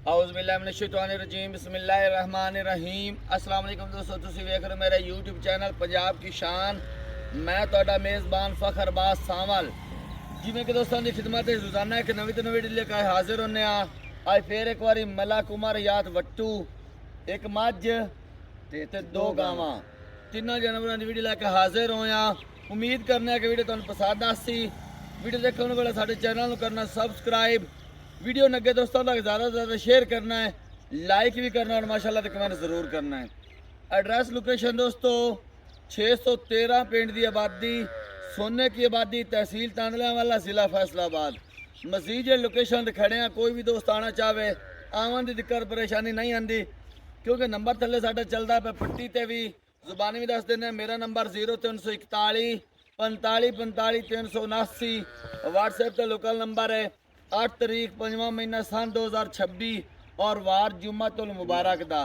औज़ुबिल्लाहिमिनश्शैतानिर्रजीम बिस्मिल्लाहिर्रहमानिर्रहीम। अस्सलाम वालेकुम दोस्तों, ਤੁਸੀਂ ਵੇਖ ਰਹੇ ਮੇਰਾ YouTube ਚੈਨਲ ਪੰਜਾਬ ਕੀ ਸ਼ਾਨ। ਮੈਂ ਤੁਹਾਡਾ ਮੇਜ਼ਬਾਨ ਫਖਰ ਬਾਸ ਸਾਮਲ। ਜਿਵੇਂ ਕਿ ਦੋਸਤਾਂ ਦੀ ਖਿਦਮਤ ਹੈ ਰੋਜ਼ਾਨਾ ਇੱਕ ਨਵੀਂ ਤੋਂ ਨਵੀਂ ਲੈ ਕੇ ਹਾਜ਼ਰ ਹੁੰਨੇ ਆ। ਅੱਜ ਫੇਰ ਇੱਕ ਵਾਰੀ ਮਲਕ ਉਮਰ ਯਾਤ ਵੱਟੂ, ਇੱਕ ਮੱਝ ਤੇ ਦੋ ਗਾਵਾਂ, ਤਿੰਨਾਂ ਜਾਨਵਰਾਂ ਦੀ ਵੀਡੀਓ ਲੈ ਕੇ ਹਾਜ਼ਰ ਹੋਇਆ। ਉਮੀਦ ਕਰਨਾ ਕਿ ਵੀਡੀਓ ਤੁਹਾਨੂੰ ਪਸੰਦ ਆਸੀ। ਵੀਡੀਓ देखने वाले साढ़े चैनल को करना सब्सक्राइब, वीडियो नगे दोस्तों तक ज़्यादा से ज़्यादा शेयर करना है, लाइक भी करना और माशाल्लाह कमेंट ज़रूर करना है। एड्रेस लोकेशन दोस्तों 613 पिंड की आबादी, सोने की आबादी, तहसील तांदलियावाला, ज़िला फैसलाबाद। मजीद जो लोकेशन पर खड़े हैं, कोई भी दोस्त आना चाहे आवन की दिक्कत परेशानी नहीं आती, क्योंकि नंबर थले साडा चलता पे पट्टी ते भी जुबानी भी दस देना। मेरा नंबर 0341 45 45 379, व्हाट्सएप का लोकल नंबर है। 8 तारीख 5वां महीना सन 2026 और वार जुम्मतुल मुबारक दा।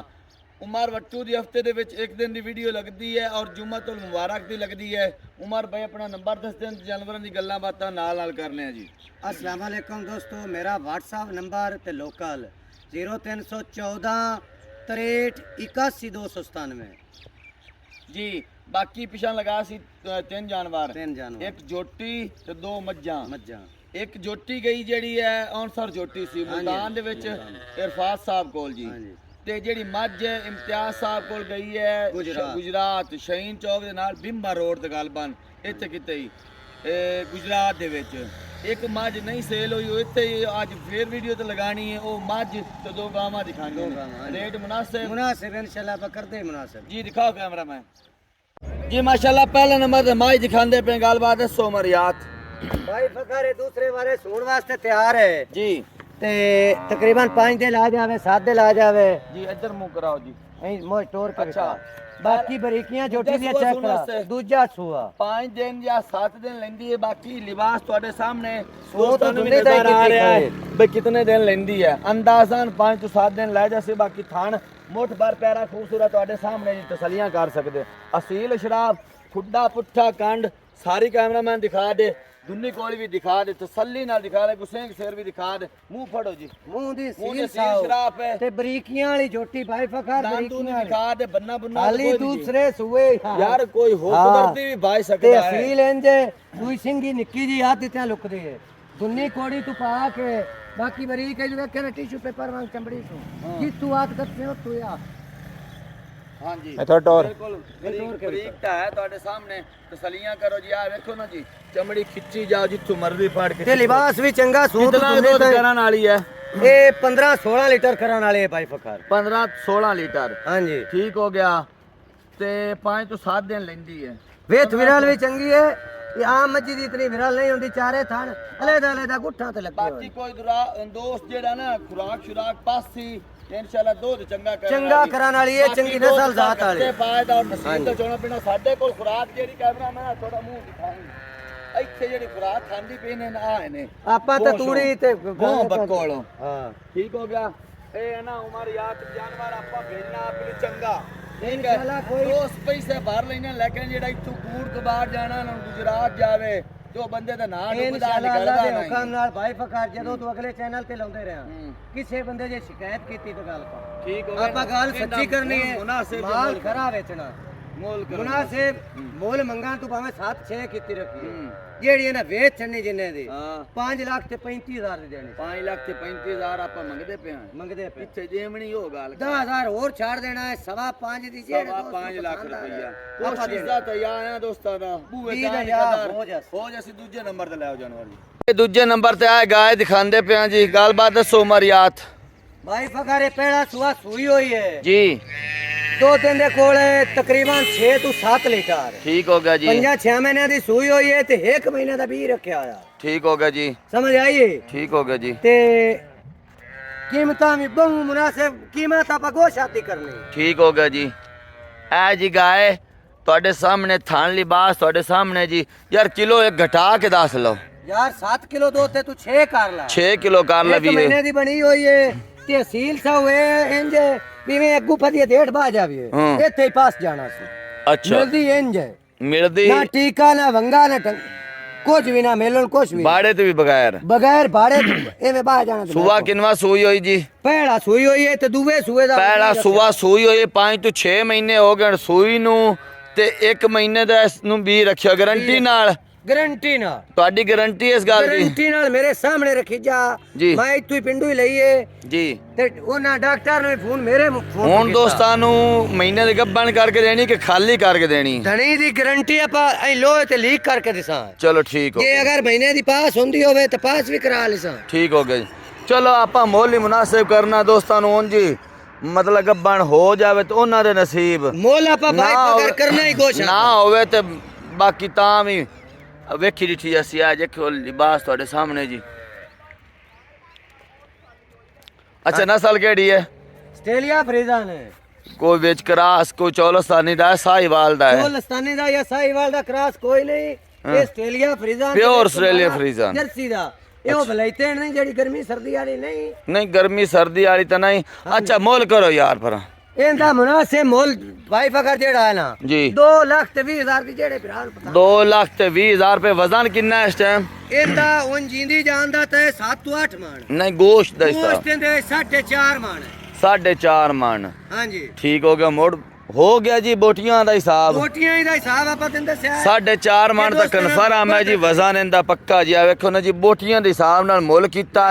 उमर वट्टू दी हफ्ते दे विच एक दिन दी वीडियो लगती है और जुम्मतुल मुबारक दी लगती है। उमर भाई अपना नंबर दस दिन जानवरों की गल्लां बातां नाल नाल करने जी। अस्सलाम वालेकुम दोस्तों, मेरा व्हाट्सएप नंबर ते लोकल 0314 63 81 297 जी। बाकी पिछा लगा सी तीन जानवर, एक जोटी ते दो मज्जां। एक जोटी गई जेड़ी है औनसर जोटी सी मुल्तान दे विच इरफात साहब कोल जी, ते जेड़ी मझ इम्तियाज साहब कोल गई है गुजरात शहीन चौक दे नाल बिंबा रोड ते गलबन इत्थे किते ही गुजरात दे विच। एक मझ नहीं सेल हुई, इत्थे ही अज फिर वीडियो ते लगानी है। वो मझ ते दो गावां दिखानी है, रेट मुनासिब इंशाल्लाह कर दे मुनासिब जी। दिखाओ कैमरा मैन जी। माशाल्लाह पहले नंबर ते माई दिखांदे पे, गलबात है सोमरियात भाई फकर दूसरे वाले सूण वास्ते तैयार है जी। ते तकरीबन 5 दिन ला जावे, 7 दिन ला जावे जी। इधर मुंह कराओ जी, ऐ मोय स्टोर कर। अच्छा, बाकी बरीकियां छोटी दी चेक करा, दूजा सुआ 5 दिन या 7 दिन लेंदी है। बाकी लिबास ਤੁਹਾਡੇ ਸਾਹਮਣੇ ਸੋ ਤਾਂ ਦੁਨੀਆ ਦਾ आ रहा है बे कितने दिन लेंदी है। अंदाजन 5 ਤੋਂ 7 दिन ਲੈ ਜਾਸੇ। ਬਾਕੀ ਥਾਣ ਮੁੱਠ ਭਰ ਪਿਆਰਾ ਖੂਬਸੂਰਤ ਤੁਹਾਡੇ ਸਾਹਮਣੇ ਜੀ, ਤਸੱਲੀਆਂ ਕਰ ਸਕਦੇ। ਅਸੀਲ ਸ਼ਰਾਬ, ਖੁੱਡਾ ਪੁੱਠਾ ਕੰਡ ਸਾਰੀ ਕੈਮਰਾਮੈਨ ਦਿਖਾ ਦੇ, ਦੁੰਨੀ ਕੋਲ ਵੀ ਦਿਖਾ ਦੇ, ਤਸੱਲੀ ਨਾਲ ਦਿਖਾ ਦੇ, ਗੁਸੇਂਗ ਸਿਰ ਵੀ ਦਿਖਾ ਦੇ। ਮੂੰਹ ਫੜੋ ਜੀ, ਮੂੰਹ ਦੀ ਸੀਲ ਸ਼ਰਾਬ ਹੈ ਤੇ ਬਰੀਕੀਆਂ ਵਾਲੀ ਝੋਟੀ ਭਾਈ ਫਖਰ ਬਰੀਕੀਆਂ ਦਿਖਾ ਦੇ। ਬੰਨਾ ਬੰਨਾ ਖਾਲੀ ਦੂਸਰੇ ਸੂਏ ਯਾਰ ਕੋਈ ਹੋ ਕੁਦਰਤੀ ਵੀ ਭਾਈ ਸਕਦਾ ਹੈ। ਤੇ ਸੀਲ ਇੰਜ ਦੂਈ ਸਿੰਘੀ ਨਿੱਕੀ ਜੀ ਹੱਥ ਤੇ ਲੁਕਦੀ ਹੈ, ਦੁੰਨੀ ਕੋੜੀ ਤੂੰ ਪਾ ਕੇ। ਬਾਕੀ ਬਰੀਕ ਹੈ ਜੋ ਕਿ ਟਿਸ਼ੂ ਪੇਪਰ ਵਾਂਗ ਚਮੜੀ ਤੋਂ ਜਿਸ ਤੂੰ ਹੱਥ ਕੱਟੇ ਹੋ ਤੂੰ ਆ। हाँ जी, बिल्कुल बरीक है ਤੁਹਾਡੇ ਸਾਹਮਣੇ। ਤਸੱਲੀਆਂ ਕਰੋ ਜੀ। ਆ ਵੇਖੋ ਨਾ ਜੀ, ਚਮੜੀ ਖਿੱਚੀ ਜਾਓ ਜਿੱਥੋਂ ਮਰਜ਼ੀ ਫਾੜ ਕੇ। ਤੇ ਲਿਬਾਸ ਵੀ ਚੰਗਾ ਸੂਟ ਦੁੱਧ ਕਰਨ ਵਾਲੀ ਹੈ। ਇਹ 15 16 ਲੀਟਰ ਕਰਨ ਵਾਲੇ ਹੈ ਭਾਈ ਫਖਰ। 15 16 ਲੀਟਰ ਹਾਂਜੀ, ਠੀਕ ਹੋ ਗਿਆ। ਤੇ 5 ਤੋਂ 7 ਦਿਨ ਲੈਂਦੀ ਹੈ। ਵੇਥ ਵਿਰਲ ਵੀ ਚੰਗੀ ਹੈ। ਇਹ ਆਮ ਮੱਝੀ ਦੀ ਇਤਨੀ ਵਿਰਲ ਨਹੀਂ ਹੁੰਦੀ, ਚਾਰੇ ਥਣ ਅਲੱਗ ਗੁੱਠਾਂ ਤੇ ਲੱਗੇ। ਬਾਕੀ ਕੋਈ ਦੋਸਤ ਜਿਹੜਾ ਨਾ ਖੁਰਾਕ ਸ਼ੁਰਾਕ ਪਾਸੀ इंशाल्लाह दूध चंगा कराने वाली है, चंगी नस्ल जात वाली ते फायदा और नसीब तो चोना पीना। साडे कोल खुराक जेडी कैमरा मैं थोड़ा मुंह दिखाऊं ਇੱਥੇ ਜਿਹੜੀ ਖੁਰਾਕ ਖਾਂਦੀ ਪਈ ਨੇ ਆ ਨੇ ਆਪਾਂ ਤਾਂ ਤੂੜੀ ਤੇ ਗੋਂ ਬਕੋਲ। ਹਾਂ ਠੀਕ ਹੋ ਗਿਆ। ਇਹ ਹੈ ਨਾ ਉਮਰ ਯਾਤ ਜਾਨਵਰ ਆਪਾਂ ਭੇਜਣਾ ਆਪਣੀ ਚੰਗਾ। ਠੀਕ ਇੰਸ਼ਾਅੱਲਾ ਹੈ, ਦੋਸਤ ਪੈਸੇ ਭਰ ਲੈਣੇ, ਲੇਕਿਨ ਜਿਹੜਾ ਇੱਥੋਂ ਕੂੜ ਕਬਾੜ ਜਾਣਾ ਨਾ ਗੁਜਰਾਤ ਜਾਵੇ ਤੇ ਉਹ ਬੰਦੇ ਦਾ ਨਾਂ ਡੁੱਬਦਾ ਨਿਕਲਦਾ ਨਹੀਂ। ਹੁਕਮ ਨਾਲ ਭਾਈ ਫਖਰ ਜਦੋਂ ਤੂੰ ਅਗਲੇ ਚੈਨਲ ਤੇ ਲਾਉਂਦੇ ਰਿਹਾ, ਕਿਸੇ ਬੰਦੇ ਜੇ ਸ਼ਿਕਾਇਤ ਕੀਤੀ ਤਾਂ ਗੱਲ ਕਰ। ਠੀਕ ਹੋ ਗਿਆ। ਆਪਾਂ ਗੱਲ ਸੱਚੀ ਕਰਨੀ ਹੈ। ਮਾਲ ਖਰਾ ਵੇਚਣਾ, ਮੁਨਾਸਿਬ ਮੁੱਲ ਮੰਗਾਂ ਤੂੰ ਭਾਵੇਂ 7-6 ਕੀਤੀ ਰੱਖੀ ਜਿਹੜੀ ਇਹਨਾਂ ਵੇਚਣੀ ਜਿੰਨੇ ਦੀ 5 ਲੱਖ ਤੇ 35,000 ਦੀ ਦੇਣੀ। 5 ਲੱਖ ਤੇ 35,000 ਆਪਾਂ ਮੰਗਦੇ ਪਏ ਇੱਥੇ ਜੇਮਣੀ ਹੋ ਗੱਲ। 10,000 ਹੋਰ ਛੱਡ ਦੇਣਾ ਹੈ, 5.5 ਦੀ ਜੇ 5 ਲੱਖ ਰੁਪਈਆ ਕੋਸ਼ਿਸ਼ ਦਾ ਤਾਂ ਆਇਆ ਦੋਸਤਾਂ ਦਾ ਬੂਏ ਹੋ ਜਾ। ਅਸੀਂ ਦੂਜੇ ਨੰਬਰ ਤੇ ਲੈ ਆਓ ਜਾਨਵਰ ਜੀ। ਇਹ ਦੂਜੇ ਨੰਬਰ ਤੇ ਆਏ ਗਾਇ ਦਿਖਾਉਂਦੇ ਪਿਆ ਜੀ। ਗੱਲਬਾਤ ਦੱਸੋ ਮਰਿਆਤ ਭਾਈ ਫਖਰ। ਇਹ ਪਹਿਲਾ ਸੂਆ ਸੂਈ ਹੋਈ ਹੈ ਜੀ। 2 ਦਿਨ ਦੇ ਕੋਲ ਤਕਰੀਬਨ 6 ਤੋਂ 7 ਲੀਟਰ। ਠੀਕ ਹੋ ਗਿਆ ਜੀ। 5-6 ਮਹੀਨੇ ਦੀ ਸੂਈ ਹੋਈ ਹੈ ਤੇ 1 ਮਹੀਨੇ ਦਾ ਵੀ ਰੱਖਿਆ ਹੋਇਆ। ਠੀਕ ਹੋ ਗਿਆ ਜੀ, ਸਮਝ ਆਈਏ। ਠੀਕ ਹੋ ਗਿਆ ਜੀ। ਤੇ ਕੀਮਤਾਂ ਵੀ ਬਹੁਤ ਮੁਨਾਸਿਬ ਕੀਮਤ ਆਪਾਂ ਗੋਸ਼ਾਤੀ ਕਰਨੀ। ਠੀਕ ਹੋ ਗਿਆ ਜੀ। ਐ ਜੀ ਗਾਏ ਤੁਹਾਡੇ ਸਾਹਮਣੇ ਥਣ ਲਿਬਾਸ ਤੁਹਾਡੇ ਸਾਹਮਣੇ ਜੀ। ਯਾਰ ਕਿਲੋ ਇੱਕ ਘਟਾ ਕੇ ਦੱਸ ਲਓ ਯਾਰ। 7 ਕਿਲੋ ਦੋ ਤੇ ਤੂੰ 6 ਕਰ ਲੈ। 6 ਕਿਲੋ ਕਰ ਲੈ ਵੀ। 1 ਮਹੀਨੇ ਦੀ ਬਣੀ ਹੋਈ ਹੈ ਤੇ ਅਸੀਲ ਸਾ ਹੋਏ ਇੰਜ ਜਿਵੇਂ ਅੱਗੂ ਫਦੀ ਡੇਢ ਬਾ ਜਾਵੇ ਇੱਥੇ ਹੀ ਪਾਸ ਜਾਣਾ ਸੀ। ਅੱਛਾ, ਮਿਲਦੀ ਇੰਜ ਹੈ, ਮਿਲਦੀ ਨਾ ਟੀਕਾ ਨਾ ਵੰਗਾ ਨਾ कुछ भी ना मिलन कुछ भी बाड़े ते भी बगैर बगैर भाड़े एवे बाहर जाना तो सुबह किनवा सूई होई जी पहला सुई हुई है तो दूवे सुए दा पहला सुबह सूई होई 5 ਤੋਂ 6 ਮਹੀਨੇ ਹੋ ਗਏ ਸੂਈ ਨੂੰ ਤੇ 1 ਮਹੀਨੇ ਦਾ ਇਸ ਨੂੰ ਵੀ ਰੱਖਿਆ ਗਾਰੰਟੀ ਨਾਲ गारंटी ना ਤੁਹਾਡੀ ਗਾਰੰਟੀ ਇਸ ਗੱਲ ਦੀ गारंटी नाल मेरे सामने रखी जा जी। मैं इतू ही पिंडू ही लईए ਜੀ ते ओना डॉक्टर ने फोन मेरे फोन ਹੁਣ ਦੋਸਤਾਂ ਨੂੰ ਮਹੀਨੇ ਦੇ ਗੱਬਣ ਕਰਕੇ ਦੇਣੀ ਕਿ ਖਾਲੀ ਕਰਕੇ ਦੇਣੀ धनी दी गारंटी आपा ऐ लोहे ते लीक करके दिसा ਚਲੋ ਠੀਕ ਹੋ ये अगर महीने दी पास हुंदी होवे तो पास भी करा लिसा ਠੀਕ ਹੋ ਗਿਆ ਜੀ ਚਲੋ ਆਪਾਂ ਮੁੱਲ ਹੀ ਮੁਨਾਸਿਬ ਕਰਨਾ ਦੋਸਤਾਂ ਨੂੰ ਉਂਝ ਹੀ ਮਤਲਬ ਗੱਬਣ ਹੋ ਜਾਵੇ ਤੇ ਉਹਨਾਂ ਦੇ ਨਸੀਬ मोल आपा भाई ਨਾ पकड़ ਹੋਵੇ- करना ही कोशिश ਨਾ ਹੋਵੇ ਤੇ ਬਾਕੀ ਤਾਂ ਵੀ ਵੇਖੀ ਦਿੱਤੀ ਅਸੀਂ ਆ ਦੇਖੋ ਲਿਬਾਸ ਤੁਹਾਡੇ ਸਾਹਮਣੇ ਜੀ ਅੱਛਾ ਨਸਲ ਕਿਹੜੀ ਹੈ ऑस्ट्रेलिया फ्रीजन है ਕੋਈ ਵਿੱਚ ਕਰਾਸ ਕੋਈ ਚੌਲਸਤਾਨੀ ਦਾ ਹੈ, ਸਾਹੀਵਾਲ ਦਾ ਹੈ कोलस्तानी दा या साहिवाल दा क्रॉस कोई नहीं ये Australia फ्रीजन Pure Australia Friesian। Jersey दा ਇਹ ਭਲਾਈਤੇ ਨਹੀਂ ਜਿਹੜੀ ਗਰਮੀ ਸਰਦੀ ਵਾਲੀ ਨਹੀਂ ਨਹੀਂ ਗਰਮੀ ਸਰਦੀ ਵਾਲੀ ਤਾਂ ਨਹੀਂ ਅੱਛਾ ਮੁੱਲ ਕਰੋ ਯਾਰ ਪਰ ਇਹਦਾ ਮੁਨਾਸਿਬ ਮੁੱਲ ਭਾਈ ਫਕਰ ਜਿਹੜਾ ਹੈ ਨਾ ਜੀ 2,20,000 ਦੀ ਜਿਹੜੇ ਫਿਰਾਲ ਪਤਾ 2,20,000 ਰੁਪਏ ਵਜ਼ਨ ਕਿੰਨਾ ਇਸ ਟਾਈਮ ਇਹਦਾ ਉਹ ਜਿੰਦੀ ਜਾਂਦਾ ਤੇ 7 ਤੋਂ 8 ਮਣ ਨਹੀਂ ਗੋਸ਼ਤ ਦਾ ਹਿਸਾਬ ਉਸ ਦੇ 4.5 ਮਣ 4.5 ਮਣ ਹਾਂਜੀ ਠੀਕ ਹੋ ਗਿਆ ਮੋੜ ਹੋ ਗਿਆ ਜੀ ਬੋਟੀਆਂ ਦਾ ਹਿਸਾਬ ਰੋਟੀਆਂ ਦਾ ਹਿਸਾਬ ਆਪਾਂ ਤੈਨੂੰ ਦੱਸਿਆ 4.5 ਮਣ ਤੱਕ ਕਨਫਰਮ ਹੈ ਜੀ ਵਜ਼ਨ ਇਹਦਾ ਪੱਕਾ ਜੀ ਆ ਵੇਖੋ ਨਾ ਜੀ ਬੋਟੀਆਂ ਦੇ ਹਿਸਾਬ ਨਾਲ ਮੁੱਲ ਕੀਤਾ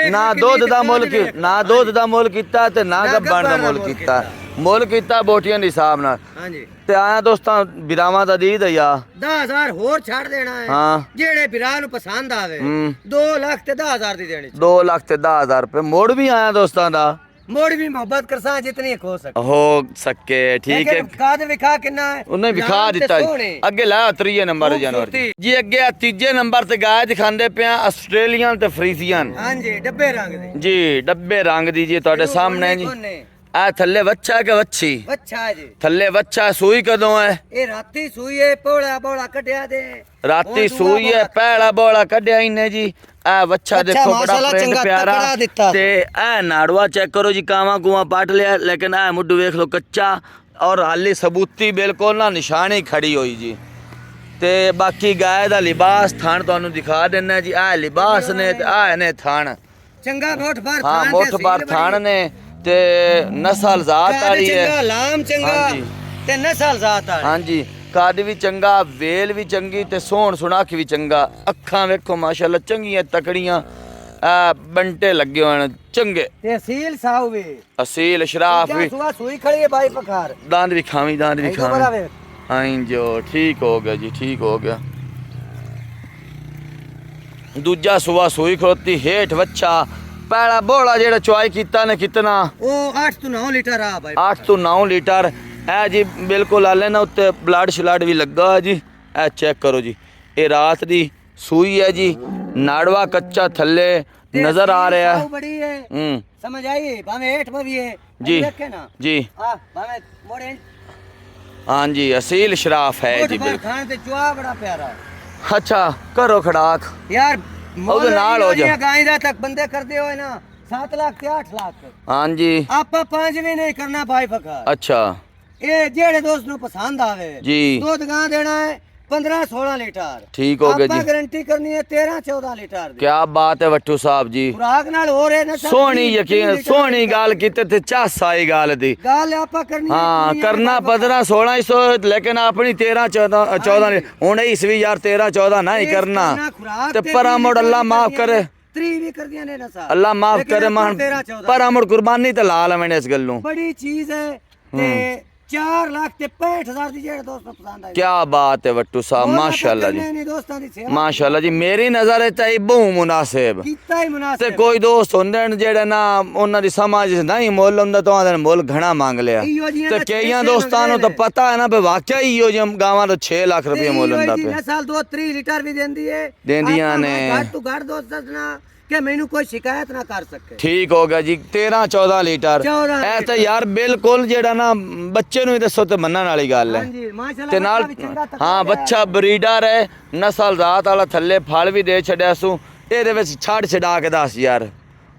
ਨਾ ਦੁੱਧ ਦਾ ਮੁੱਲ ਨਾ ਦੁੱਧ ਦਾ ਮੁੱਲ ਕੀਤਾ ਤੇ ਨਾ ਗੱਬਣ ਦਾ ਮੁੱਲ ਕੀਤਾ ਮੁੱਲ ਕੀਤਾ ਬੋਟੀਆਂ ਦੇ ਹਿਸਾਬ ਨਾਲ ਹਾਂਜੀ ਤੇ ਆਇਆ ਦੋਸਤਾਂ ਬਿਰਾਵਾਂ ਦਾ ਦੀਦ ਆ 10,000 ਹੋਰ ਛੱਡ ਦੇਣਾ ਹੈ ਹਾਂ ਜਿਹੜੇ ਬਿਰਾ ਨੂੰ ਪਸੰਦ ਆਵੇ ਹੂੰ 2 ਲੱਖ ਤੇ 10,000 ਦੀ ਦੇਣੀ 2 ਲੱਖ ਤੇ 10,000 ਰੁਪਏ ਮੋੜ ਵੀ ਆਇਆ ਦੋਸਤਾਂ ਦਾ ਮੋੜ ਵੀ ਮੁਹੱਬਤ ਕਰਸਾਂ ਜਿਤਨੀ ਹੋ ਸਕੇ ਹੋ ਸਕੇ ਠੀਕ ਹੈ ਕਾਦ ਵਿਖਾ ਕਿੰਨਾ ਹੈ ਉਹਨੇ ਵਿਖਾ ਦਿੱਤਾ ਜੀ ਅੱਗੇ ਲਾਇਆ 3 ਨੰਬਰ ਜਨਵਰੀ ਜੀ ਅੱਗੇ ਆ ਤੀਜੇ ਨੰਬਰ ਤੇ ਗਾਇ ਦਿਖਾਉਂਦੇ ਪਿਆ ਆਸਟ੍ਰੇਲੀਅਨ ਤੇ ਫਰੀਜ਼ੀਅਨ ਹਾਂਜੀ ਡੱਬੇ ਰੰਗ ਦੇ ਜੀ ਡੱਬੇ ਰੰਗ ਦੀ ਜੀ ਤੁਹਾਡੇ ਸਾਹਮਣੇ ਜੀ ਆ ਥੱਲੇ ਬੱਚਾ ਕਿ ਵੱਛੀ ਬੱਚਾ ਜੀ ਥੱਲੇ ਬੱਚਾ ਸੂਈ ਕਦੋਂ ਹੈ ਇਹ ਰਾਤੀ ਸੂਈਏ ਪੋਲਾ ਬੋਲਾ ਕੱਢਿਆ ਦੇ ਰਾਤੀ ਸੂਈ ਹੈ ਪਹਿਲਾ ਬੋਲਾ ਕੱਢਿਆ ਇਹਨੇ ਜੀ ਆ ਬੱਚਾ ਦੇਖੋ ਬੜਾ ਪ੍ਰਿੰਟ ਪਿਆਰਾ ਤੇ ਇਹ ਨਾੜਵਾ ਚੈੱਕ ਕਰੋ ਜੀ ਕਾਵਾ ਕੁਆ ਪਾਟ ਲਿਆ ਲੇਕਿਨ ਇਹ ਮੁੱਢ ਵੇਖ ਲੋ ਕੱਚਾ ਔਰ ਹਾਲੀ ਸਬੂਤੀ ਬਿਲਕੁਲ ਨਾ ਨਿਸ਼ਾਨੀ ਖੜੀ ਹੋਈ ਜੀ ਤੇ ਬਾਕੀ ਗਾਇ ਦਾ ਲਿਬਾਸ ਥਾਣ ਤੁਹਾਨੂੰ ਦਿਖਾ ਦਿੰਨਾ ਜੀ ਆ ਲਿਬਾਸ ਨੇ ਤੇ ਆ ਨੇ ਥਾਣ ਚੰਗਾ ਮੋਠ ਬਾਰ ਹਾਂ ਮੋਠ ਬਾਰ ਥਾਣ ਨੇ ਤੇ ਨਸਲ ਜ਼ਾਤ ਵਾਲੀ ਹੈ ਚੰਗਾ ਲਾਮ ਚੰਗਾ ਹਾਂਜੀ। ਤੇ ਨਸਲ ਜ਼ਾਤ ਵਾਲੀ ਹਾਂਜੀ ਕੱਦ ਵੀ ਚੰਗਾ ਵੇਲ ਵੀ ਚੰਗੀ ਤੇ ਸੋਹਣ ਸੁਣਾਖ ਵੀ ਚੰਗਾ ਅੱਖਾਂ ਵੇਖੋ ਮਾਸ਼ਾਅੱਲਾ ਚੰਗੀਆਂ ਤਕੜੀਆਂ ਆ ਬੰਟੇ ਲੱਗੇ ਹੋਣ ਚੰਗੇ ਤੇ ਅਸੀਲ ਸਾਉ ਵੀ ਅਸੀਲ ਸ਼ਰਾਫ ਵੀ ਸੁਆ ਸੂਈ ਖੜੀ ਹੈ ਬਾਈ ਪਖਾਰ ਦੰਦ ਵੀ ਖਾਵੀਂ ਦੰਦ ਵੀ ਬੜਾ ਖਾਵੀਂ ਵੇ ਹਾਂ ਜੋ ਠੀਕ ਹੋ ਗਿਆ ਜੀ ਠੀਕ ਹੋ ਗਿਆ ਦੂਜਾ ਸੁਆ ਸੂਈ ਖੜੋਤੀ ਹੇਠ ਵੱਛਾ ਪਹਿਲਾ ਬੋਲਾ ਜਿਹੜਾ ਚੁਆਈ ਕੀਤਾ ਨੇ ਕਿਤਨਾ ਉਹ 8 ਤੋਂ 9 ਲੀਟਰ ਆ ਬਾਈ 8 ਤੋਂ 9 ਲੀਟਰ ਇਹ ਜੀ ਬਿਲਕੁਲ ਆਲੇ ਨਾ ਉੱਤੇ ਬਲੱਡ ਸ਼ਲੱਡ ਵੀ ਲੱਗਾ ਹੋਇਆ ਜੀ ਇਹ ਚੈੱਕ ਕਰੋ ਜੀ ਇਹ ਰਾਤ ਦੀ ਸੂਈ ਹੈ ਜੀ ਨਾੜਵਾ ਕੱਚਾ ਥੱਲੇ ਨਜ਼ਰ ਆ ਰਿਹਾ ਹੈ ਬੜੀ ਹੈ ਸਮਝ ਆਈ ਭਾਵੇਂ ਹੇਠ ਵੀ ਹੈ ਜੀ ਦੇਖੇ ਨਾ ਜੀ ਆ ਭਾਵੇਂ ਮੋੜੇ ਹਾਂ ਜੀ ਅਸੀਲ ਸ਼ਰਾਫ ਹੈ ਜੀ ਬਿਲਕੁਲ ਖਾਣ ਤੇ ਚੁਆ ਬੜਾ ਪਿਆਰਾ ਅੱਛਾ ਕਰੋ ਖੜਾਕ ਯਾਰ ਉਹਦੇ ਨਾਲ ਹੋ ਜਾ ਗਾਂ ਦਾ ਤੱਕ ਬੰਦੇ ਕਰਦੇ ਹੋਏ ਨਾ 7 ਲੱਖ ਤੇ 8 ਲੱਖ ਹਾਂ ਜੀ ਆਪਾਂ 5 ਵੀ ਨਹੀਂ ਕਰਨਾ ਭਾਈ ਫਕਰ ਅੱਛਾ ਇਹ ਜਿਹੜੇ ਦੋਸਤ ਨੂੰ ਪਸੰਦ ਆਵੇ ਜੀ ਦੁੱਧ ਗਾਂ ਦੇਣਾ ਹੈ 15-16 ਲੀਟਰ ਠੀਕ ਹੋ ਗਿਆ ਜੀ ਆਪਾਂ ਗਾਰੰਟੀ ਕਰਨੀ ਹੈ 13-14 ਲੀਟਰ ਦੀ ਕੀ ਬਾਤ ਹੈ ਵੱਟੂ ਸਾਹਿਬ ਜੀ ਖੁਰਾਕ ਨਾਲ ਹੋ ਰਹੇ ਨਾ ਸੋਹਣੀ ਯਕੀਨ ਸੋਹਣੀ ਗੱਲ ਕੀਤੀ ਤੇ ਚਾਸ ਆਈ ਗੱਲ ਦੀ ਗੱਲ ਆਪਾਂ ਕਰਨੀ ਹਾਂ ਕਰਨਾ 15-16 ਲੇਕਿਨ ਆਪਣੀ 13-14 ਹੁਣ ਇਸਵੀਂ ਯਾਰ 13-14 ਨਾ ਹੀ ਕਰਨਾ ਤੇ ਪਰਾ ਮੁੜ ਅੱਲਾ ਮਾਫ ਕਰੇ ਤਰੀ ਵੀ ਕਰਦੀਆਂ ਨੇ ਨਸਾ ਅੱਲਾ ਮਾਫ ਕਰੇ ਮਾਨ ਪਰਾ ਮੁੜ ਕੁਰਬਾਨੀ ਤੇ ਲਾ ਲਵੇਂ ਇਸ ਗੱਲ ਨੂੰ ਬੜੀ ਚੀਜ਼ ਹੈ ਤੇ 4 ਲੱਖ ਤੇ 65,000 ਦੀ ਜਿਹੜੇ ਦੋਸਤ ਨੂੰ ਪਸੰਦ ਆਈ ਕੀ ਬਾਤ ਹੈ ਵੱਟੂ ਸਾਹਿਬ ਮਾਸ਼ਾਅੱਲਾ ਜੀ ਨਹੀਂ ਦੋਸਤਾਂ ਦੀ ਸੇਵਾ ਮਾਸ਼ਾਅੱਲਾ ਜੀ ਮੇਰੀ ਨਜ਼ਰ ਚ ਆਈ ਬਹੁ ਮੁਨਾਸਿਬ ਕੀਤਾ ਹੀ ਤੇ ਮੁਨਾਸਿਬ ਕੋਈ ਦੋਸਤ ਹੁੰਦੇ ਨੇ ਜਿਹੜੇ ਨਾ ਉਹਨਾਂ ਦੀ ਸਮਝ ਨਹੀਂ ਮੁੱਲ ਹੁੰਦਾ ਤਾਂ ਉਹਨਾਂ ਨੇ ਮੁੱਲ ਘਣਾ ਮੰਗ ਲਿਆ ਤੇ ਕਈਆਂ ਦੋਸਤਾਂ ਨੂੰ ਤਾਂ ਪਤਾ ਹੈ ਨਾ ਵੀ ਵਾਕਿਆ ਹੀ ਇਹੋ ਜਿਹੇ ਗਾਵਾਂ ਦਾ 6 ਲੱਖ ਰੁਪਏ ਮੁੱਲ ਹੁੰਦਾ ਪਿਆ ਨਸਲ 2-3 ਲੀਟਰ ਵੀ ਦਿੰਦੀ ਹੈ ਦਿੰਦੀਆਂ ਨੇ ਘੱਟ ਤੋਂ ਘੱਟ ਦੋਸਤ ਦੱਸਣਾ ਕਿ ਮੈਨੂੰ ਕੋਈ ਸ਼ਿਕਾਇਤ ਨਾ ਕਰ ਸਕੇ ਠੀਕ ਹੋ ਗਿਆ ਜੀ 13-14 ਲੀਟਰ ਇਹ ਤਾਂ ਯਾਰ ਬਿਲਕੁਲ ਜਿਹੜਾ ਨਾ ਬੱਚੇ ਨੂੰ ਹੀ ਦੱਸੋ ਤੇ ਮੰਨਣ ਵਾਲੀ ਗੱਲ ਹੈ ਹਾਂਜੀ ਮਾਸ਼ਾਅੱਲਾ ਤੇ ਨਾਲ ਹਾਂ ਬੱਚਾ ਬਰੀਡਰ ਹੈ ਨਸਲ ਰਾਤ ਵਾਲਾ ਥੱਲੇ ਫਲ ਵੀ ਦੇ ਛੱਡਿਆ ਸੂ ਇਹਦੇ ਵਿੱਚ ਛੱਡ ਛਡਾ ਕੇ ਦੱਸ ਯਾਰ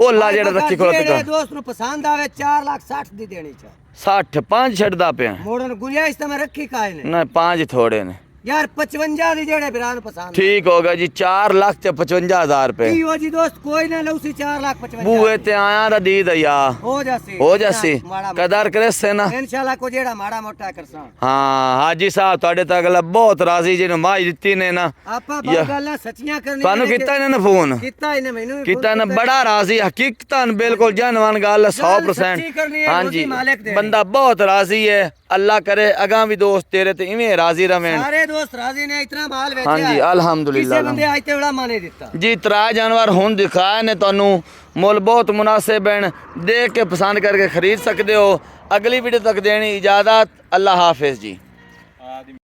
ਓਲਾ ਜਿਹੜਾ ਰੱਖੀ ਖੋਲ ਜਿਹੜੇ ਦੋਸਤ ਨੂੰ ਪਸੰਦ ਆਵੇ 4,60,000 ਦੀ ਦੇਣੀ ਚਾ 60 5 ਛੱਡਦਾ ਪਿਆ ਮੋੜਨ ਗੁੰਜਾਇਸ਼ ਤਾਂ ਮੈਂ ਰੱਖੀ ਕਾਇ ਨੇ ਨਾ 5 ਥੋੜੇ ਨੇ यार 55 दी जेड़े बिरान पसंद ठीक हो गया जी 4,55,000 रुपए की हो जी दोस्त कोई ना लऊसी 4,55,000 बूए ते आया दा दी दया हो जासी कदर करे से ना इंशाल्लाह को जेड़ा माड़ा मोटा करसा हाँ हाजी साहब ਤੁਹਾਡੇ ਤਾਂ ਅਗਲਾ ਬਹੁਤ ਰਾਜ਼ੀ ਜਿਹਨੂੰ ਮਾਈ ਦਿੱਤੀ ਨੇ ਨਾ ਆਪਾਂ ਬਹੁਤ ਗੱਲਾਂ ਸੱਚੀਆਂ ਕਰਨੀਆਂ ਤੁਹਾਨੂੰ ਕੀਤਾ ਇਹਨਾਂ ਨੇ ਫੋਨ ਕੀਤਾ ਇਹਨੇ ਮੈਨੂੰ ਵੀ ਕੀਤਾ ਨਾ ਬੜਾ ਰਾਜ਼ੀ ਹਕੀਕਤਨ ਬਿਲਕੁਲ ਜਨਵਾਨ ਗੱਲ 100% ਹਾਂਜੀ ਬੰਦਾ ਬਹੁਤ ਰਾਜ਼ੀ ਹੈ अल्लाह करे अगा भी दोस्त तेरे ते इवें राजी रवें सारे दोस्त राजी ने इतना माल बेचा हाँ जी अल्हम्दुलिल्लाह किसी बंदे आज ते बड़ा माने दिता जी 3 जानवर हुन दिखाए ने तानू मुल बहुत मुनासिब हैं देख के पसंद करके खरीद सकते हो अगली वीडियो तक देनी इजाजत अल्लाह हाफिज जी।